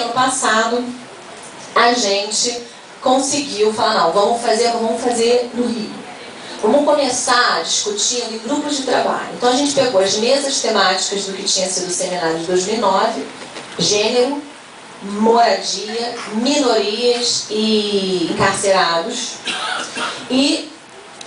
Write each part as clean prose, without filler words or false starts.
ano passado a gente conseguiu falar, não, vamos fazer no Rio. Vamos começar discutindo em grupos de trabalho. Então a gente pegou as mesas temáticas do que tinha sido o seminário de 2009, gênero, moradia, minorias e encarcerados, e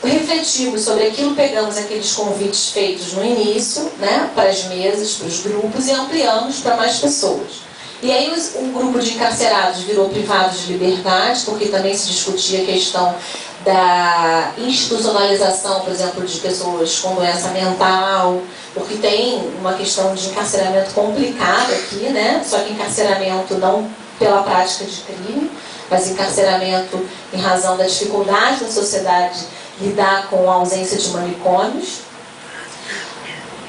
refletimos sobre aquilo, pegamos aqueles convites feitos no início, né, para as mesas, para os grupos, e ampliamos para mais pessoas. E aí o grupo de encarcerados virou privados de liberdade, porque também se discutia a questão da institucionalização, por exemplo, de pessoas com doença mental, porque tem uma questão de encarceramento complicada aqui, né? Só que encarceramento não pela prática de crime, mas encarceramento em razão da dificuldade da sociedade lidar com a ausência de manicômios.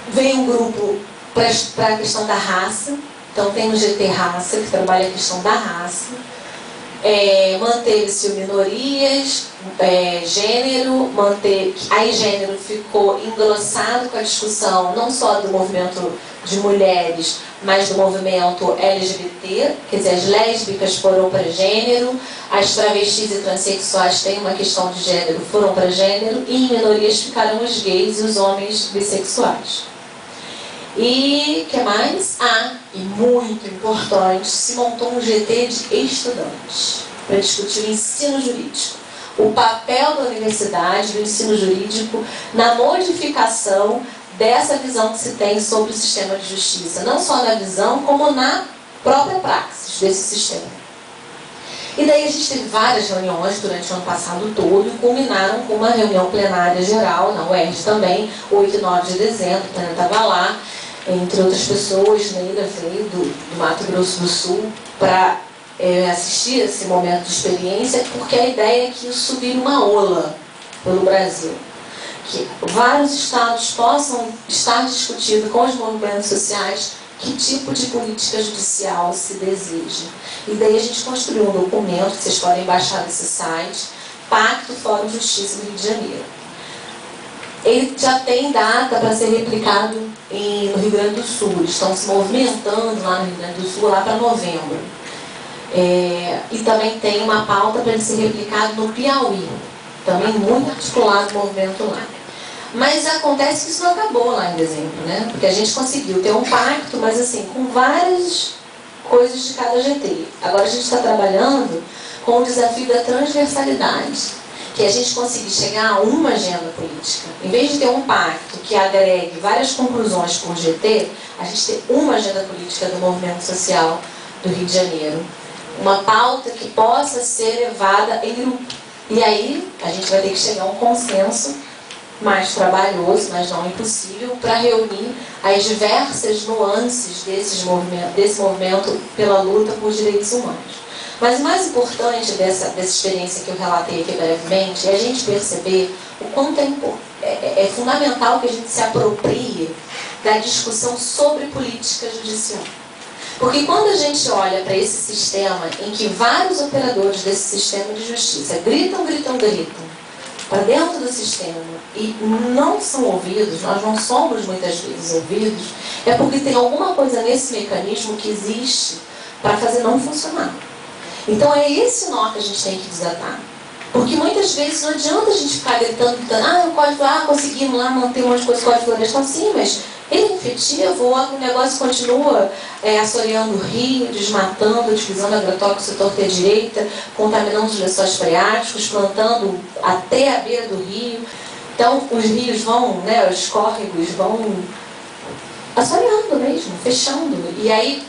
Veio um grupo para a questão da raça, então tem o GT Raça, que trabalha a questão da raça. Manteve-se minorias, gênero, aí gênero ficou engrossado com a discussão não só do movimento de mulheres, mas do movimento LGBT, quer dizer, as lésbicas foram para gênero, as travestis e transexuais têm uma questão de gênero, foram para gênero, e em minorias ficaram os gays e os homens bissexuais. E que mais? E muito importante, se montou um GT de estudantes para discutir o ensino jurídico. O papel da universidade, do ensino jurídico, na modificação dessa visão que se tem sobre o sistema de justiça. Não só na visão, como na própria praxis desse sistema. E daí a gente teve várias reuniões durante o ano passado todo e culminaram com uma reunião plenária geral, na UERJ também, 8 e 9 de dezembro, o Tânia estava lá, entre outras pessoas. Neira veio do Mato Grosso do Sul para assistir esse momento de experiência, porque a ideia é que isso vire uma ola pelo Brasil. Que vários estados possam estar discutindo com os movimentos sociais que tipo de política judicial se deseja. E daí a gente construiu um documento que vocês podem baixar desse site, Pacto Fórum Justiça do Rio de Janeiro. Ele já tem data para ser replicado no Rio Grande do Sul. Eles estão se movimentando lá no Rio Grande do Sul, lá para novembro. E também tem uma pauta para ele ser replicado no Piauí. Também muito articulado o movimento lá. Mas acontece que isso não acabou lá em dezembro, né? Porque a gente conseguiu ter um pacto, mas assim, com várias coisas de cada GT. Agora a gente está trabalhando com o desafio da transversalidade, que é a gente conseguir chegar a uma agenda política. Em vez de ter um pacto que agregue várias conclusões por GT, a gente ter uma agenda política do movimento social do Rio de Janeiro. Uma pauta que possa ser levada em grupo. E aí a gente vai ter que chegar a um consenso mais trabalhoso, mas não impossível, para reunir as diversas nuances desse movimento pela luta por direitos humanos. Mas o mais importante dessa experiência que eu relatei aqui brevemente é a gente perceber o quanto é fundamental que a gente se aproprie da discussão sobre política judicial. Porque quando a gente olha para esse sistema em que vários operadores desse sistema de justiça gritam para dentro do sistema e não são ouvidos, nós não somos muitas vezes ouvidos, é porque tem alguma coisa nesse mecanismo que existe para fazer não funcionar. Então é esse nó que a gente tem que desatar. Porque muitas vezes não adianta a gente ficar gritando, o código, conseguimos lá manter umas coisas, código florestal, sim, mas ele é efetivo, o negócio continua assoreando o rio, desmatando, utilizando agrotóxico torta e direita, contaminando os lençóis freáticos, plantando até a beira do rio. Então os rios vão, os córregos vão assoreando mesmo, fechando. E aí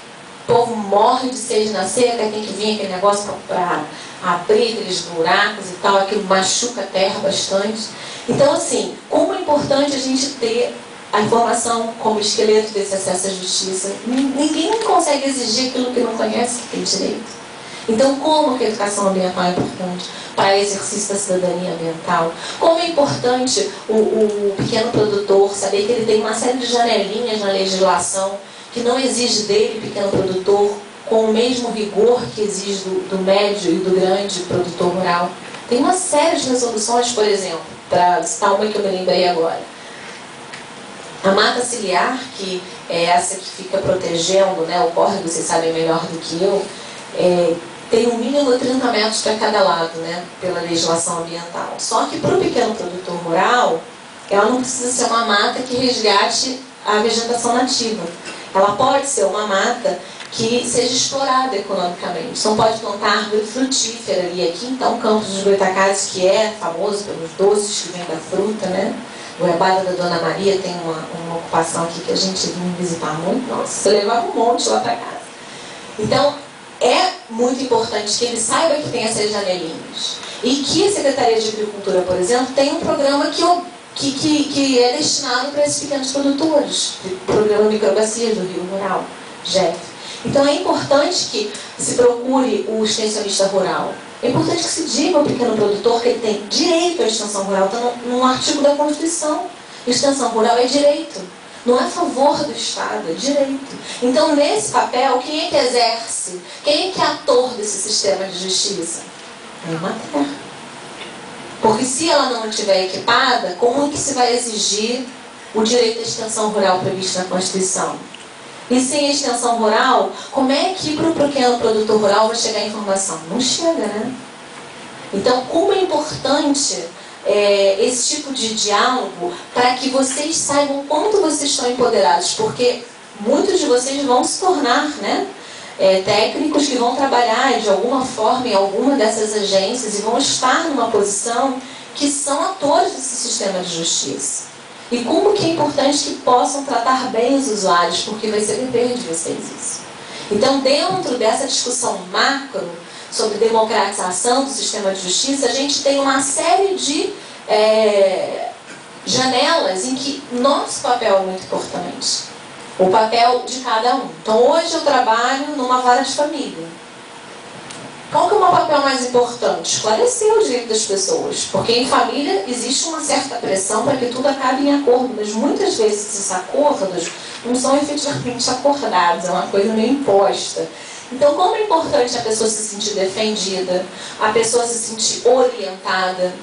o povo morre de sede na seca, tem que vir aquele negócio para abrir aqueles buracos e tal, aquilo machuca a terra bastante. Então, assim, como é importante a gente ter a informação como esqueleto desse acesso à justiça. Ninguém consegue exigir aquilo que não conhece que tem direito. Então, como que a educação ambiental é importante para o exercício da cidadania ambiental? Como é importante o pequeno produtor saber que ele tem uma série de janelinhas na legislação que não exige dele, pequeno produtor, com o mesmo rigor que exige do médio e do grande produtor rural. Tem uma série de resoluções, por exemplo, para citar uma que eu me lembrei agora. A mata ciliar, que é essa que fica protegendo, o córrego, vocês sabem melhor do que eu, tem um mínimo de 30 metros para cada lado, né, pela legislação ambiental. Só que para o pequeno produtor rural, ela não precisa ser uma mata que resgate a vegetação nativa. Ela pode ser uma mata que seja explorada economicamente. Então pode plantar árvore frutífera ali. Aqui então Campos dos Goytacazes, que é famoso pelos doces que vêm da fruta, né? Goiabada da Dona Maria tem uma ocupação aqui que a gente vinha visitar muito. Nossa, eu levava um monte lá para casa. Então é muito importante que ele saiba que tem essas janelinhas. E que a Secretaria de Agricultura, por exemplo, tem um programa que é destinado para esses pequenos produtores. O programa Microbacias do Rio Rural, GEF. Então é importante que se procure o extensionista rural. É importante que se diga ao pequeno produtor que ele tem direito à extensão rural. Está no artigo da Constituição. Extensão rural é direito. Não é a favor do Estado, é direito. Então, nesse papel, quem é que exerce? Quem é que é ator desse sistema de justiça? É uma terra. Porque se ela não estiver equipada, como que se vai exigir o direito à extensão rural previsto na Constituição? E sem extensão rural, como é que para o pequeno produtor rural vai chegar a informação? Não chega, né? Então, como é importante esse tipo de diálogo para que vocês saibam quanto vocês estão empoderados, porque muitos de vocês vão se tornar, né, técnicos que vão trabalhar de alguma forma em alguma dessas agências e vão estar numa posição que são atores desse sistema de justiça. E como que é importante que possam tratar bem os usuários, porque vai ser dever de vocês isso. Então, dentro dessa discussão macro sobre democratização do sistema de justiça, a gente tem uma série de janelas em que nosso papel é muito importante. O papel de cada um. Então, hoje eu trabalho numa vara de família. Qual que é o meu papel mais importante? Esclarecer o direito das pessoas. Porque em família existe uma certa pressão para que tudo acabe em acordo, mas muitas vezes esses acordos não são efetivamente acordados, é uma coisa meio imposta. Então, como é importante a pessoa se sentir defendida, a pessoa se sentir orientada,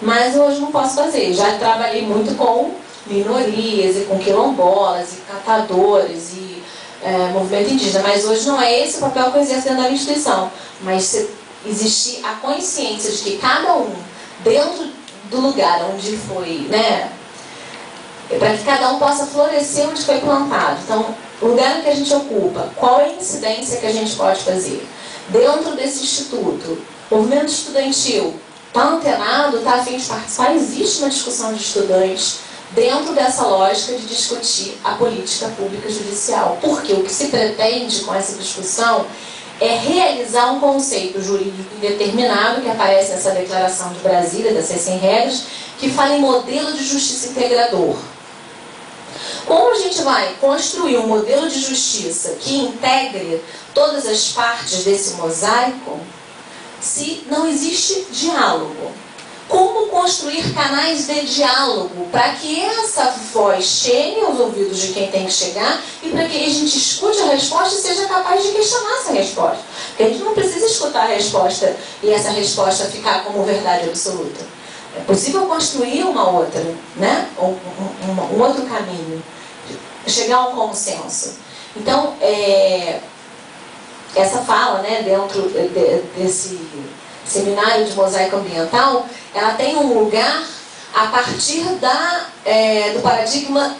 mas hoje não posso fazer. Já trabalhei muito com minorias e com quilombolas e catadores e movimento indígena, mas hoje não é esse o papel que eu exerço dentro da instituição. Mas se existir a consciência de que cada um, dentro do lugar onde foi, né, para que cada um possa florescer onde foi plantado. Então, o lugar que a gente ocupa, qual é a incidência que a gente pode fazer? Dentro desse instituto, movimento estudantil, está antenado, está a fim de participar, existe uma discussão de estudantes dentro dessa lógica de discutir a política pública judicial. Porque o que se pretende com essa discussão é realizar um conceito jurídico indeterminado que aparece nessa declaração de Brasília, das 100 regras, que fala em modelo de justiça integrador. Como a gente vai construir um modelo de justiça que integre todas as partes desse mosaico se não existe diálogo? Como construir canais de diálogo para que essa voz chegue aos ouvidos de quem tem que chegar e para que a gente escute a resposta e seja capaz de questionar essa resposta? Porque a gente não precisa escutar a resposta e essa resposta ficar como verdade absoluta. É possível construir uma outra, né? Um outro caminho, chegar a um consenso. Então, essa fala, né, dentro desse seminário de mosaico ambiental, ela tem um lugar a partir do paradigma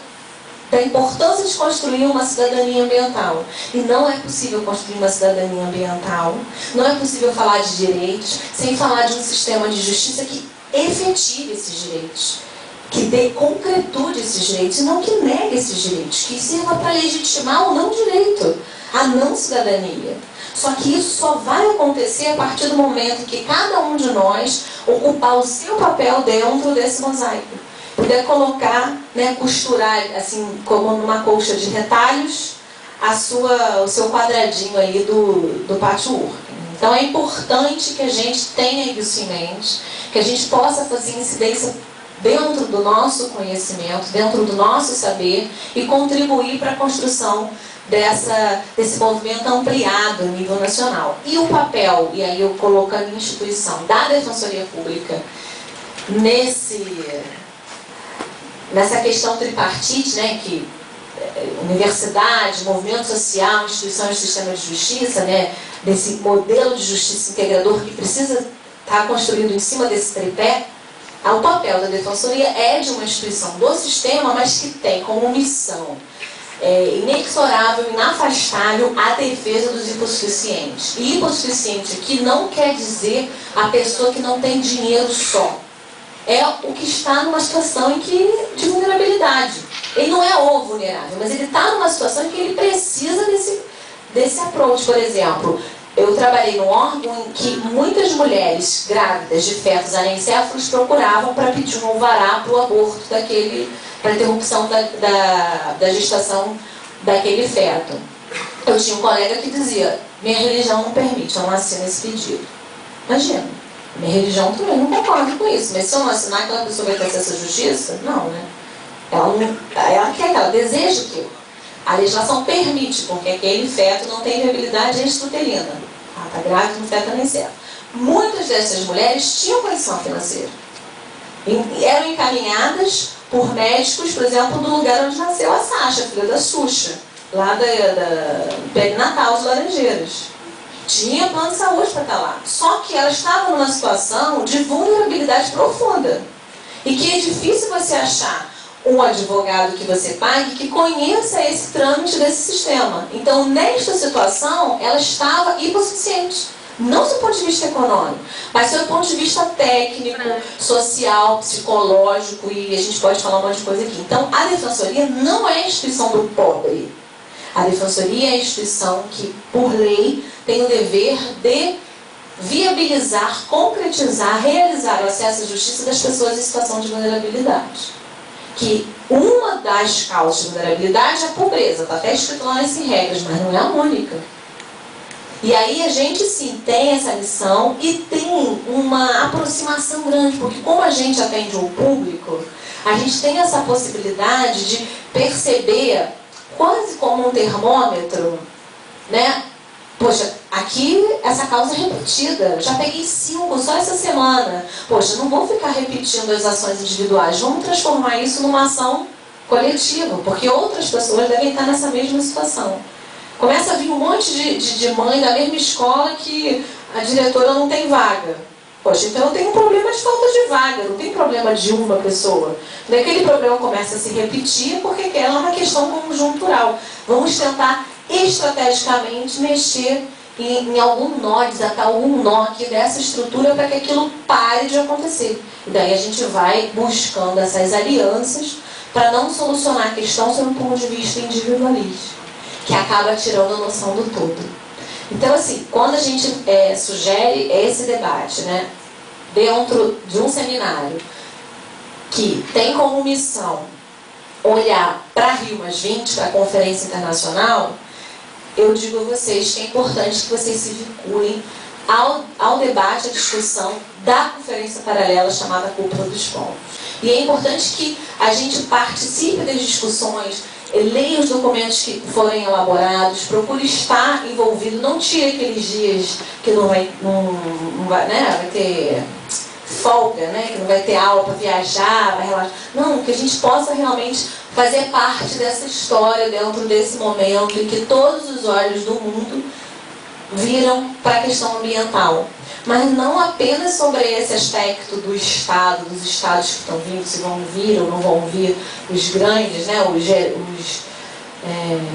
da importância de construir uma cidadania ambiental. E não é possível construir uma cidadania ambiental, não é possível falar de direitos sem falar de um sistema de justiça que efetive esses direitos, que dê concretude a esses direitos e não que negue esses direitos, que sirva para legitimar o não direito, a não cidadania. Só que isso só vai acontecer a partir do momento que cada um de nós ocupar o seu papel dentro desse mosaico. Puder colocar, né, costurar, assim, como numa colcha de retalhos, o seu quadradinho aí do patchwork. Então é importante que a gente tenha isso em mente, que a gente possa fazer incidência dentro do nosso conhecimento, dentro do nosso saber e contribuir para a construção desse movimento ampliado a nível nacional. E o papel, e aí eu colocando instituição da Defensoria Pública nessa questão tripartite, né, que universidade, movimento social, instituições do sistema de justiça, né, desse modelo de justiça integrador que precisa estar construído em cima desse tripé, o papel da Defensoria é de uma instituição do sistema, mas que tem como missão inexorável, inafastável, a defesa dos hipossuficientes. E hipossuficiente aqui não quer dizer a pessoa que não tem dinheiro só. É o que está numa situação de vulnerabilidade. Ele não é o vulnerável, mas ele está numa situação em que ele precisa desse approach. Por exemplo, eu trabalhei num órgão em que muitas mulheres grávidas de fetos anencéfalos procuravam para pedir um alvará para o aborto para a interrupção da gestação daquele feto. Eu tinha um colega que dizia: minha religião não permite, eu não assino esse pedido. Imagina, minha religião também não concorda com isso, mas se eu não assinar, aquela pessoa vai ter acesso à justiça? Não, né? Ela quer, ela deseja aquilo. A legislação permite, porque aquele feto não tem viabilidade extrauterina. Ela está grávida no feto anencefalo. Muitas dessas mulheres tinham condição financeira. Eram encaminhadas por médicos, por exemplo, do lugar onde nasceu a Sasha, filha da Xuxa, lá do perinatal de Laranjeiras. Tinha plano de saúde para estar lá. Só que ela estava numa situação de vulnerabilidade profunda. E que é difícil você achar um advogado que você pague que conheça esse trâmite desse sistema. Então, nesta situação, ela estava hipossuficiente. Não do ponto de vista econômico, mas do ponto de vista técnico, social, psicológico, e a gente pode falar um monte de coisa aqui. Então, a Defensoria não é a instituição do pobre. A Defensoria é a instituição que, por lei, tem o dever de viabilizar, concretizar, realizar o acesso à justiça das pessoas em situação de vulnerabilidade. Que uma das causas de vulnerabilidade é a pobreza, está até escrito lá nas regras, mas não é a única. E aí a gente sim tem essa missão e tem uma aproximação grande, porque como a gente atende o público, a gente tem essa possibilidade de perceber, quase como um termômetro, né? Poxa, aqui essa causa é repetida, já peguei 5 só essa semana. Poxa, não vou ficar repetindo as ações individuais, vamos transformar isso numa ação coletiva, porque outras pessoas devem estar nessa mesma situação. Começa a vir um monte de mãe da mesma escola que a diretora não tem vaga. Poxa, então eu tenho um problema de falta de vaga, não tem problema de uma pessoa. Daquele problema começa a se repetir porque ela é uma questão conjuntural. Vamos tentar estrategicamente mexer em algum nó, desatar algum nó aqui dessa estrutura para que aquilo pare de acontecer. E daí a gente vai buscando essas alianças para não solucionar a questão sob um ponto de vista individualista, que acaba tirando a noção do todo. Então, assim, quando a gente sugere esse debate, né, dentro de um seminário que tem como missão olhar para Rio+20, para a Conferência Internacional, eu digo a vocês que é importante que vocês se vinculem ao debate, à discussão da conferência paralela chamada Cúpula dos Povos. E é importante que a gente participe das discussões, leia os documentos que forem elaborados, procure estar envolvido, não tire aqueles dias que não vai né, vai ter folga, né, que não vai ter aula para viajar, vai relaxar. Não, que a gente possa realmente fazer parte dessa história dentro desse momento em que todos os olhos do mundo viram para a questão ambiental. Mas não apenas sobre esse aspecto do Estado, dos Estados que estão vindo, se vão vir ou não vão vir, os grandes, né, os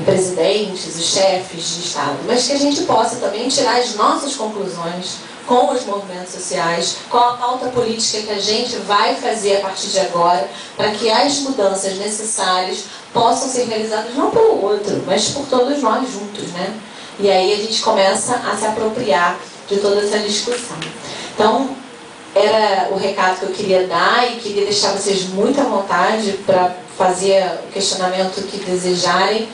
presidentes, os chefes de Estado, mas que a gente possa também tirar as nossas conclusões com os movimentos sociais, com a pauta política que a gente vai fazer a partir de agora, para que as mudanças necessárias possam ser realizadas não pelo outro, mas por todos nós juntos, né? E aí a gente começa a se apropriar de toda essa discussão. Então, era o recado que eu queria dar e queria deixar vocês muito à vontade para fazer o questionamento que desejarem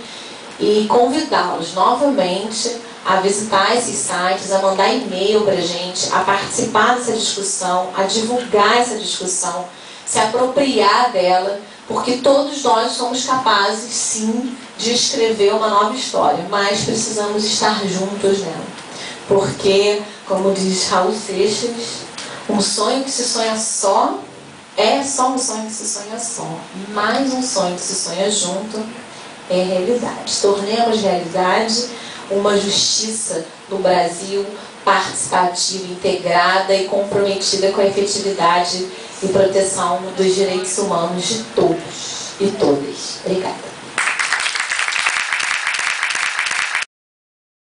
e convidá-los novamente a visitar esses sites, a mandar e-mail para a gente, a participar dessa discussão, a divulgar essa discussão, se apropriar dela, porque todos nós somos capazes, sim, de escrever uma nova história, mas precisamos estar juntos nela. Porque, como diz Raul Seixas, um sonho que se sonha só é só um sonho que se sonha só. Mais um sonho que se sonha junto é realidade. Tornemos realidade uma justiça no Brasil participativa, integrada e comprometida com a efetividade e proteção dos direitos humanos de todos e todas. Obrigada.